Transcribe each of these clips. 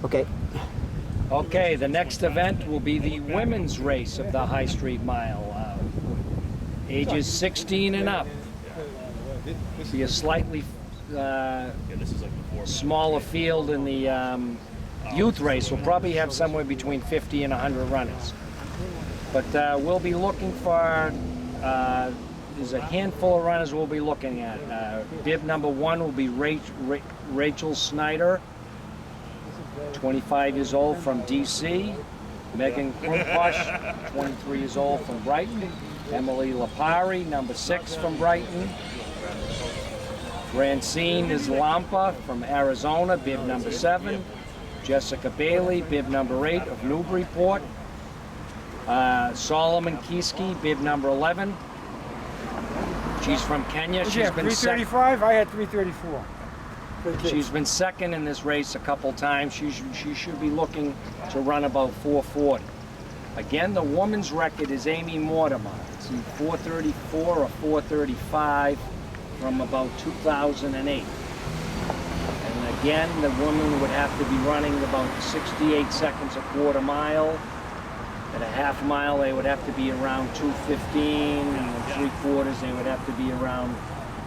Okay. Okay, the next event will be the women's race of the High Street Mile. Ages 16 and up. Be a slightly smaller field in the youth race. We'll probably have somewhere between 50 and 100 runners. But we'll be looking for, there's a handful of runners we'll be looking at. Bib number 1 will be Rachel Schneider, 25 years old from DC. Megan KRUMPOCH, 23 years old from Brighton. Emily LIPARI, number 6 from Brighton. FRANCINE NZILAMPA from Arizona, bib number 7. Jessica Bailey, bib number 8 of Newburyport. Solomon Kieske, bib number 11. She's from Kenya. She's been 335. I had 334. She's been second in this race a couple times. She should be looking to run about 440. Again, the woman's record is Amy Mortimer. It's 434 or 435 from about 2008. And again, the woman would have to be running about 68 seconds a quarter mile. At a half mile, they would have to be around 215, and 3/4, they would have to be around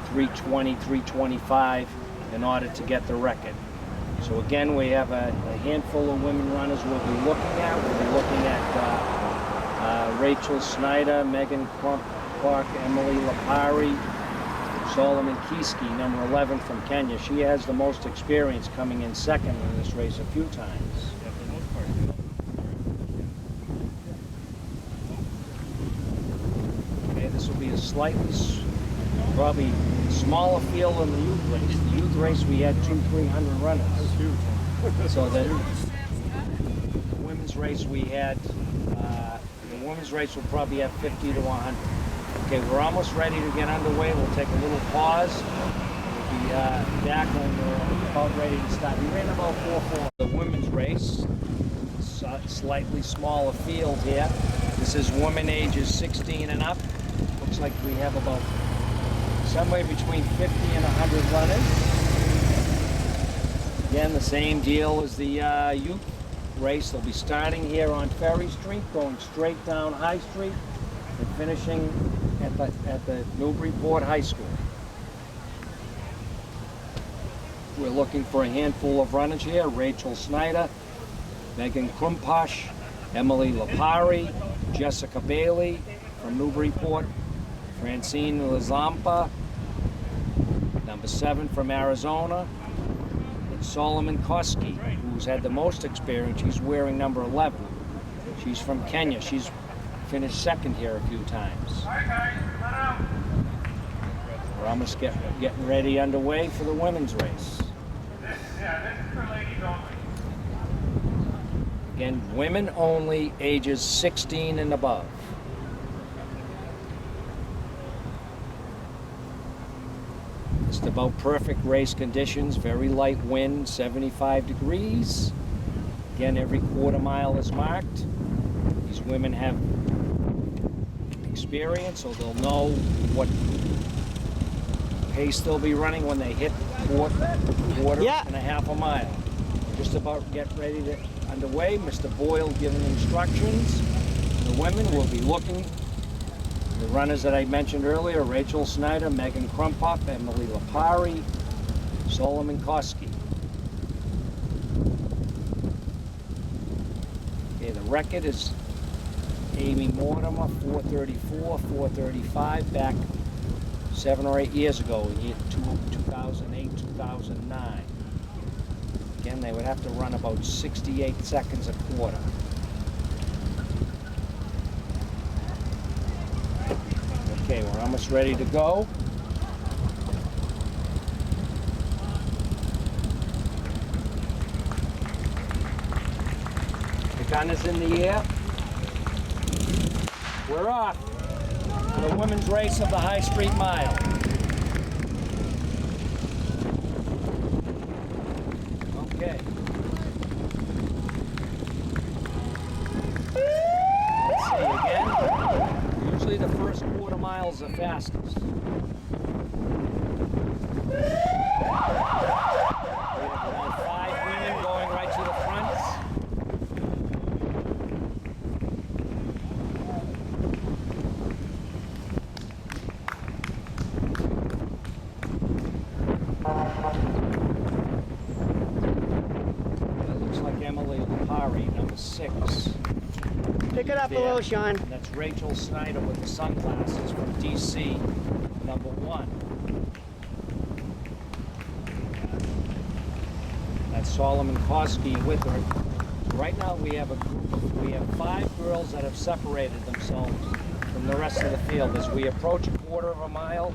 320, 325 in order to get the record. So again, we have a handful of women runners we'll be looking at. We'll be looking at Rachel Schneider, Megan KRUMPOCH, Emily LIPARI, Solomon Kieske, number 11 from Kenya. She has the most experience, coming in second in this race a few times. Okay, this will be a slightly, probably smaller field than the youth race. The youth race we had 200-300 runners. That was huge. So the women's race we had, the women's race will probably have 50 to 100. Okay, we're almost ready to get underway. We'll take a little pause. We'll be back when we're about ready to start. We ran about 4:40. The women's race, slightly smaller field here. This is women ages 16 and up. Looks like we have about somewhere between 50 and 100 runners. Again, the same deal as the youth race. They'll be starting here on Ferry Street, going straight down High Street, and finishing at the Newburyport High School. We're looking for a handful of runners here. Rachel Schneider, Megan KRUMPOCH, Emily LIPARI, Jessica Bailey from Newburyport, FRANCINE NZILAMPA, number 7 from Arizona, and Solomon Kieske, who's had the most experience. She's wearing number 11. She's from Kenya. She's finished second here a few times. We're almost getting ready underway for the women's race. Again, women only, ages 16 and above. Just about perfect race conditions, very light wind, 75 degrees. Again, every quarter mile is marked. These women have experience, so they'll know what pace they'll be running when they hit quarter and a half a mile. Just about get ready to underway. Mr. Boyle giving instructions. The women will be looking. The runners that I mentioned earlier: Rachel Schneider, Megan KRUMPOCH, Emily LIPARI, Solomon Kieske. Okay, the record is Amy Mortimer, 434, 435, back 7 or 8 years ago, in 2008, 2009. Again, they would have to run about 68 seconds a quarter. Okay, we're almost ready to go. The gun is in the air. We're off for the women's race of the High Street Mile. Okay. Let's see again. Usually the first quarter mile is the fastest. We have around 5 women going right to the front. Lipari, number 6. Pick it up a There. little, Sean. And that's Rachel Snyder with the sunglasses from DC, number 1. That's Solomon KOSGEI with her. So right now we have we have 5 girls that have separated themselves from the rest of the field. As we approach a quarter of a mile,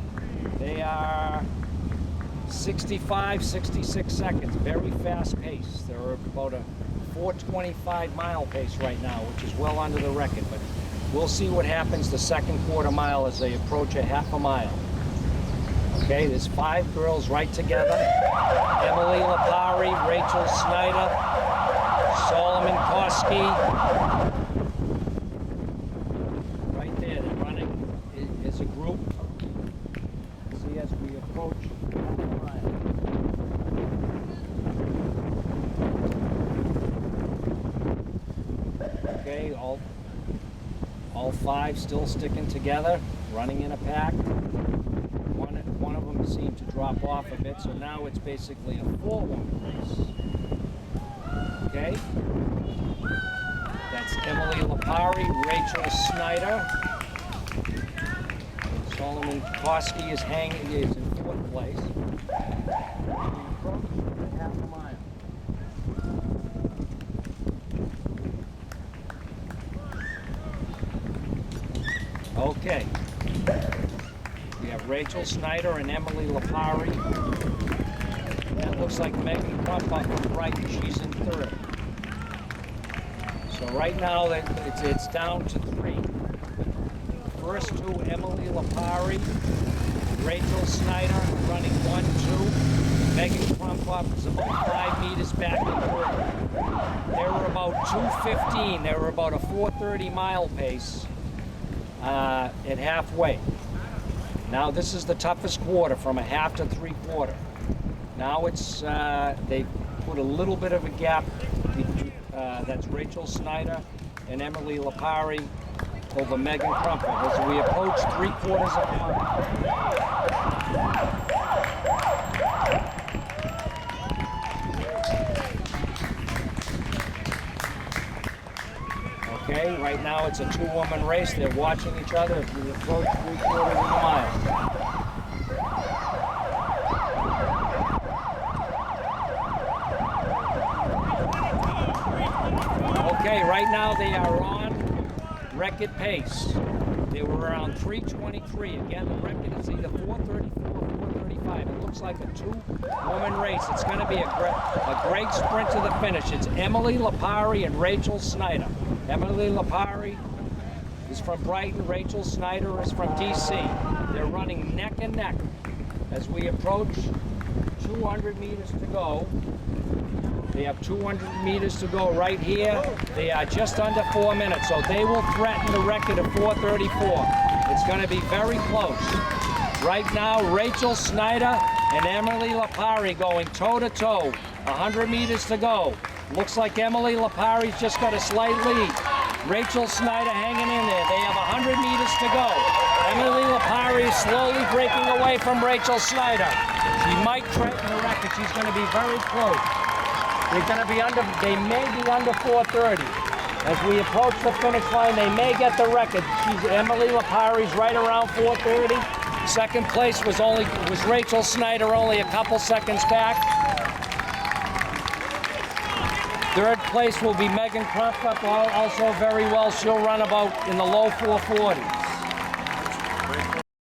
they are 65, 66 seconds, very fast pace. They're about a 4:25 mile pace right now, which is well under the record, but we'll see what happens the second quarter mile as they approach a half a mile. Okay, there's 5 girls right together. Emily Lipari, Rachel Snyder, Solomon KOSGEI. Right there, they're running as a group. See as we approach half a mile. Okay, all 5 still sticking together, running in a pack. One of them seemed to drop off a bit, so now it's basically a 4-woman race. Okay? That's Emily Lipari, Rachel Snyder. Solomon KOSGEI is in 4th place. We approach half a mile. Okay. We have Rachel Snyder and Emily Lipari. That looks like Megan KRUMPOCH from Brighton. She's in 3rd. So right now it's down to 3. First 2, Emily Lipari, Rachel Snyder running 1-2. Megan KRUMPOCH is about 5 meters back in 3rd. They were about 2:15. They were about a 4:30 mile pace at halfway. Now this is the toughest quarter, from a half to 3/4. Now it's they put a little bit of a gap. That's Rachel Snyder and Emily Lipari over Megan KRUMPOCH as we approach 3/4 of a mile. Okay, right now it's a 2-woman race. They're watching each other as we approach 3/4 of a mile. Okay, right now they are on record pace. They were around 3:23. Again, the record is either 4:34 or 4:35. It looks like a 2-woman race. It's going to be a great sprint to the finish. It's Emily Lipari and Rachel Snyder. Emily Lipari is from Brighton. Rachel Snyder is from DC. They're running neck and neck as we approach 200 meters to go. They have 200 meters to go right here. They are just under 4 minutes, so they will threaten the record of 4:34. It's going to be very close. Right now, Rachel Snyder and Emily Lipari going toe-to-toe. 100 meters to go. Looks like Emily Lipari's just got a slight lead. Rachel Snyder hanging in there. They have 100 meters to go. Emily Lipari is slowly breaking away from Rachel Snyder. She might threaten the record. She's going to be very close. They're going to be they may be under 4:30. As we approach the finish line, they may get the record. Emily Lipari's right around 4:30. Second place was Rachel Snyder, only a couple seconds back. Third place will be Megan KRUMPOCH, also very well. She'll run about in the low 4:40s.